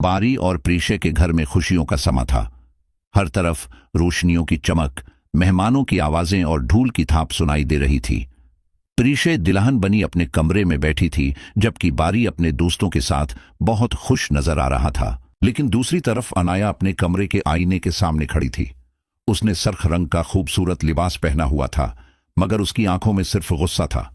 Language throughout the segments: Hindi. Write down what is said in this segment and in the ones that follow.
बारी और प्रीशे के घर में खुशियों का समा था। हर तरफ रोशनियों की चमक, मेहमानों की आवाजें और ढूल की थाप सुनाई दे रही थी। प्रीशे दुल्हन बनी अपने कमरे में बैठी थी, जबकि बारी अपने दोस्तों के साथ बहुत खुश नजर आ रहा था। लेकिन दूसरी तरफ अनाया अपने कमरे के आईने के सामने खड़ी थी। उसने सरख रंग का खूबसूरत लिबास पहना हुआ था, मगर उसकी आंखों में सिर्फ गुस्सा था।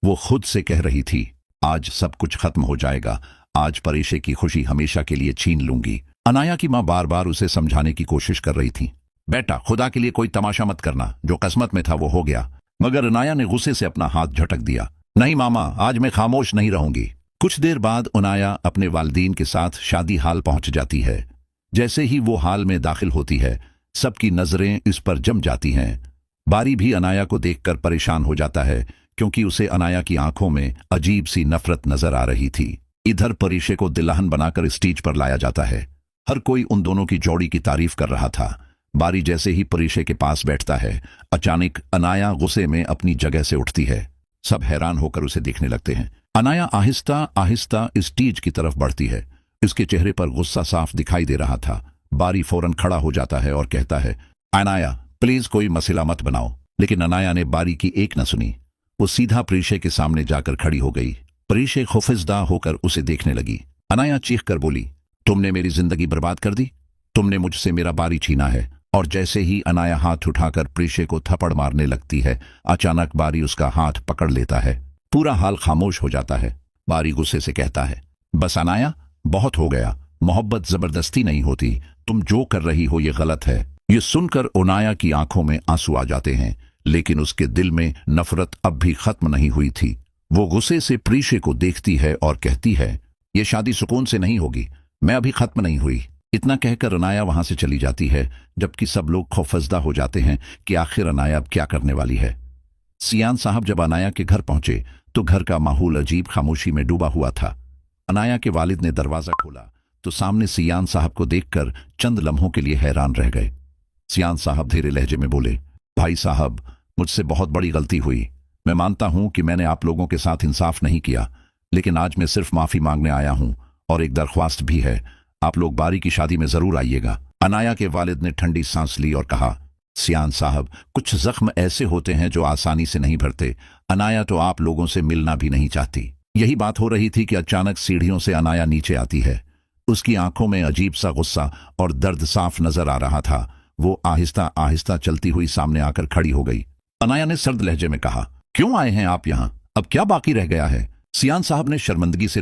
वो खुद से कह रही थी, आज सब कुछ खत्म हो जाएगा, आज प्रीशे की खुशी हमेशा के लिए छीन लूंगी। अनाया की मां बार बार उसे समझाने की कोशिश कर रही थी, बेटा खुदा के लिए कोई तमाशा मत करना, जो किस्मत में था वो हो गया। मगर अनाया ने गुस्से से अपना हाथ झटक दिया। नहीं मामा, आज मैं खामोश नहीं रहूंगी। कुछ देर बाद अनाया अपने वालिदैन के साथ शादी हाल पहुंच जाती है। जैसे ही वो हाल में दाखिल होती है, सबकी नजरें इस पर जम जाती हैं। बारी भी अनाया को देखकर परेशान हो जाता है, क्योंकि उसे अनाया की आंखों में अजीब सी नफरत नजर आ रही थी। इधर प्रीशे को दुल्हन बनाकर स्टेज पर लाया जाता है। हर कोई उन दोनों की जोड़ी की तारीफ कर रहा था। बारी जैसे ही प्रीशे के पास बैठता है, अचानक अनाया गुस्से में अपनी जगह से उठती है। सब हैरान होकर उसे देखने लगते हैं। अनाया आहिस्ता आहिस्ता स्टेज की तरफ बढ़ती है। इसके चेहरे पर गुस्सा साफ दिखाई दे रहा था। बारी फौरन खड़ा हो जाता है और कहता है, अनाया प्लीज कोई मसला मत बनाओ। लेकिन अनाया ने बारी की एक न सुनी। वो सीधा प्रीशे के सामने जाकर खड़ी हो गई। प्रीशे खौफजदा होकर उसे देखने लगी। अनाया चीख कर बोली, तुमने मेरी जिंदगी बर्बाद कर दी, तुमने मुझसे मेरा बारी छीना है। और जैसे ही अनाया हाथ उठाकर प्रीशे को थप्पड़ मारने लगती है, अचानक बारी उसका हाथ पकड़ लेता है। पूरा हाल खामोश हो जाता है। बारी गुस्से से कहता है, बस अनाया, बहुत हो गया। मोहब्बत जबरदस्ती नहीं होती, तुम जो कर रही हो ये गलत है। ये सुनकर अनाया की आंखों में आंसू आ जाते हैं, लेकिन उसके दिल में नफरत अब भी खत्म नहीं हुई थी। वो गुस्से से प्रीशे को देखती है और कहती है, ये शादी सुकून से नहीं होगी, मैं अभी खत्म नहीं हुई। इतना कहकर अनाया वहां से चली जाती है, जबकि सब लोग खौफजदा हो जाते हैं कि आखिर अनाया अब क्या करने वाली है। सियान साहब जब अनाया के घर पहुंचे तो घर का माहौल अजीब खामोशी में डूबा हुआ था। अनाया के वालिद ने दरवाजा खोला तो सामने सियान साहब को देखकर चंद लम्हों के लिए हैरान रह गए। सियान साहब धीरे लहजे में बोले, भाई साहब, मुझसे बहुत बड़ी गलती हुई। मैं मानता हूं कि मैंने आप लोगों के साथ इंसाफ नहीं किया, लेकिन आज मैं सिर्फ माफी मांगने आया हूं और एक दरख्वास्त भी है, आप लोग बारी की शादी में जरूर आइएगा। अनाया के वालिद ने ठंडी सांस ली और कहा, सियान साहब, कुछ जख्म ऐसे होते हैं जो आसानी से नहीं भरते। अनाया तो आप लोगों से मिलना भी नहीं चाहती। यही बात हो रही थी कि अचानक सीढ़ियों से अनाया नीचे आती है। उसकी आंखों में अजीब सा गुस्सा और दर्द साफ नजर आ रहा था। वो आहिस्ता आहिस्ता चलती हुई सामने आकर खड़ी हो गई। अनाया ने सर्द लहजे में कहा, क्यों आए हैं आप यहाँ? अब क्या बाकी रह गया है? सियान साहब ने शर्मिंदगी से